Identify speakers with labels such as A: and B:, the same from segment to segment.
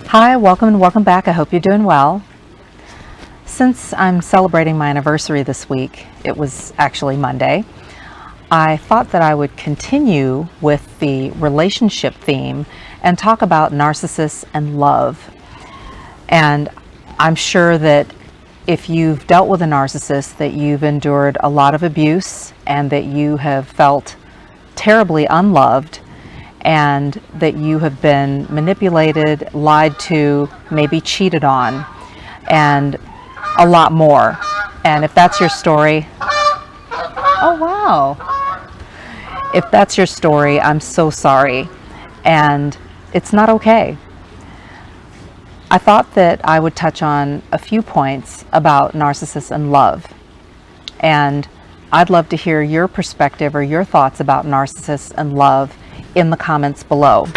A: Hi, welcome and welcome back. I hope you're doing well. Since I'm celebrating my anniversary this week, it was actually Monday, I thought that I would continue with the relationship theme and talk about narcissists and love. And I'm sure that if you've dealt with a narcissist, that you've endured a lot of abuse and that you have felt terribly unloved and that you have been manipulated, lied to, maybe cheated on, and a lot more. And if that's your story, oh wow. If that's your story, I'm so sorry. And it's not okay. I thought that I would touch on a few points about narcissists and love. And I'd love to hear your perspective or your thoughts about narcissists and love in the comments below.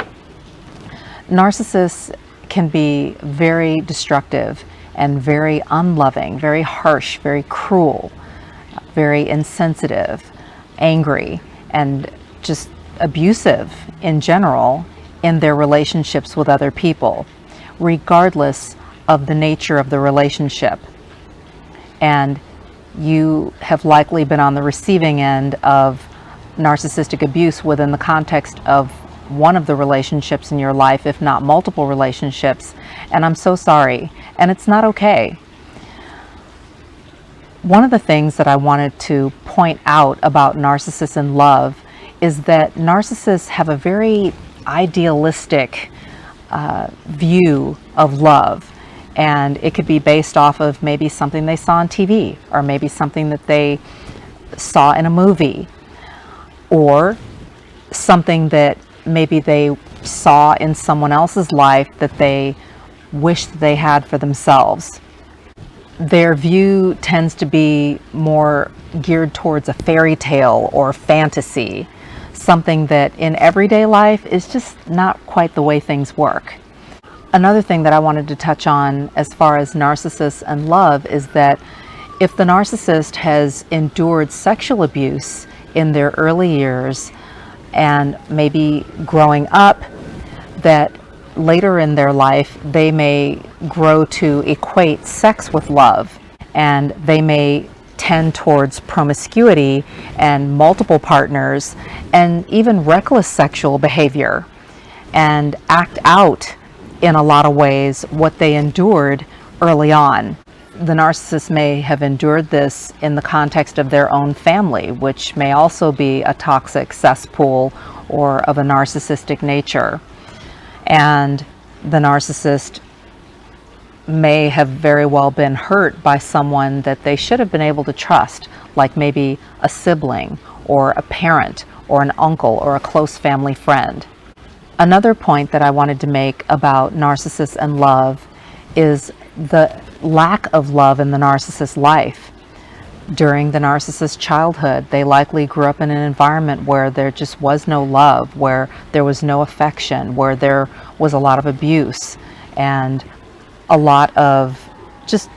A: Narcissists can be very destructive and very unloving, very harsh, very cruel, very insensitive, angry, and just abusive in general in their relationships with other people, regardless of the nature of the relationship. And you have likely been on the receiving end of narcissistic abuse within the context of one of the relationships in your life, if not multiple relationships, and I'm so sorry, and it's not okay. One of the things that I wanted to point out about narcissists and love is that narcissists have a very idealistic view of love, and it could be based off of maybe something they saw on TV, or maybe something that they saw in a movie, or something that maybe they saw in someone else's life that they wish they had for themselves. Their view tends to be more geared towards a fairy tale or fantasy, something that in everyday life is just not quite the way things work. Another thing that I wanted to touch on as far as narcissists and love is that if the narcissist has endured sexual abuse in their early years and maybe growing up, that later in their life they may grow to equate sex with love, and they may tend towards promiscuity and multiple partners and even reckless sexual behavior, and act out in a lot of ways what they endured early on. The narcissist may have endured this in the context of their own family, which may also be a toxic cesspool or of a narcissistic nature. And the narcissist may have very well been hurt by someone that they should have been able to trust, like maybe a sibling or a parent or an uncle or a close family friend. Another point that I wanted to make about narcissists and love is the lack of love in the narcissist's life. During the narcissist's childhood, they likely grew up in an environment where there just was no love, where there was no affection, where there was a lot of abuse and a lot of just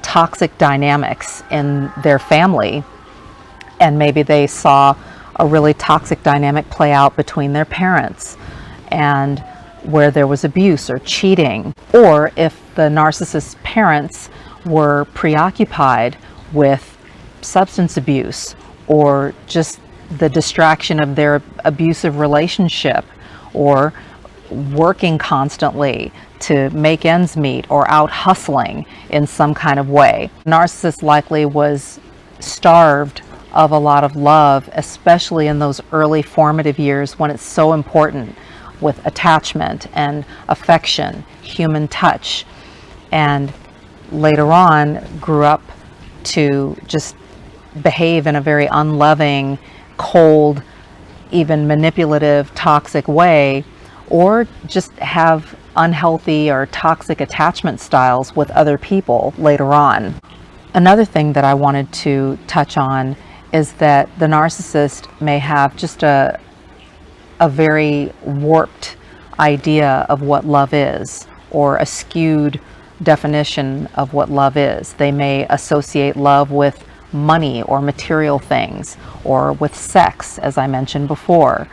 A: toxic dynamics in their family. And maybe they saw a really toxic dynamic play out between their parents, and where there was abuse or cheating, or if the narcissist's parents were preoccupied with substance abuse or just the distraction of their abusive relationship, or working constantly to make ends meet or out hustling in some kind of way. Narcissist likely was starved of a lot of love, especially in those early formative years when it's so important, with attachment and affection, human touch, and later on grew up to just behave in a very unloving, cold, even manipulative, toxic way, or just have unhealthy or toxic attachment styles with other people later on. Another thing that I wanted to touch on is that the narcissist may have just a very warped idea of what love is, or a skewed definition of what love is. They may associate love with money or material things, or with sex, as I mentioned before,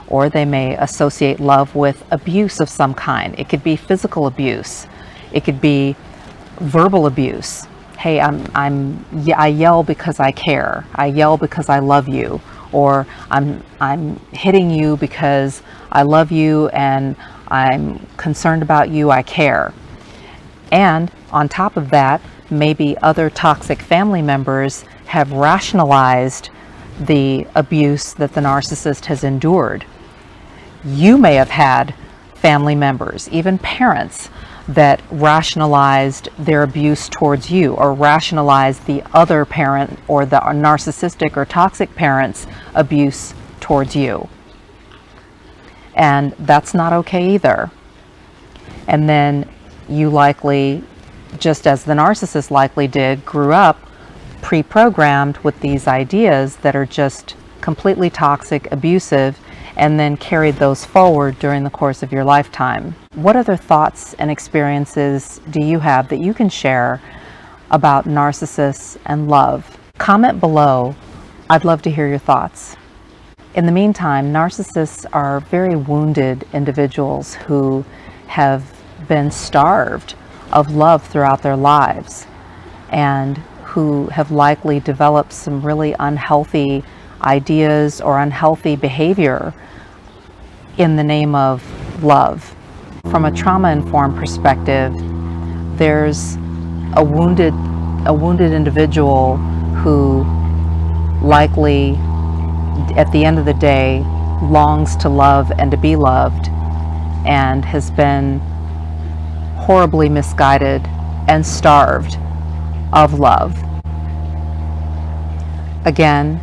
A: or they may associate love with abuse of some kind. It could be physical abuse. It could be verbal abuse. Hey, I yell because I care. I yell because I love you. Or I'm hitting you because I love you and I'm concerned about you, I care. And on top of that, maybe other toxic family members have rationalized the abuse that the narcissist has endured. You may have had family members, even parents, that rationalized their abuse towards you, or rationalized the other parent or the narcissistic or toxic parent's abuse towards you. And that's not okay either. And then you likely, just as the narcissist likely did, grew up pre-programmed with these ideas that are just completely toxic, abusive, and then carried those forward during the course of your lifetime. What other thoughts and experiences do you have that you can share about narcissists and love? Comment below. I'd love to hear your thoughts. In the meantime, narcissists are very wounded individuals who have been starved of love throughout their lives, and who have likely developed some really unhealthy ideas or unhealthy behavior in the name of love. From a trauma-informed perspective, there's a wounded individual who likely, at the end of the day, longs to love and to be loved, and has been horribly misguided and starved of love. Again,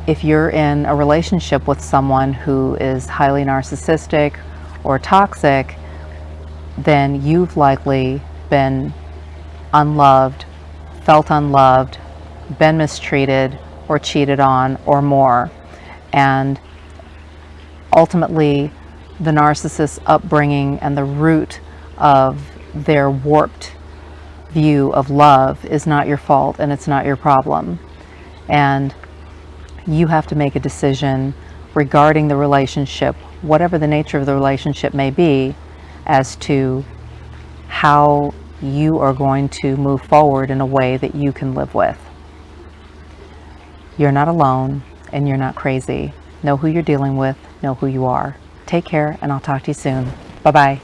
A: if you're in a relationship with someone who is highly narcissistic or toxic, then you've likely been unloved, felt unloved, been mistreated or cheated on or more. And ultimately, the narcissist's upbringing and the root of their warped view of love is not your fault, and it's not your problem. And you have to make a decision regarding the relationship, whatever the nature of the relationship may be, as to how you are going to move forward in a way that you can live with. You're not alone, and you're not crazy. Know who you're dealing with, know who you are. Take care, and I'll talk to you soon. Bye-bye.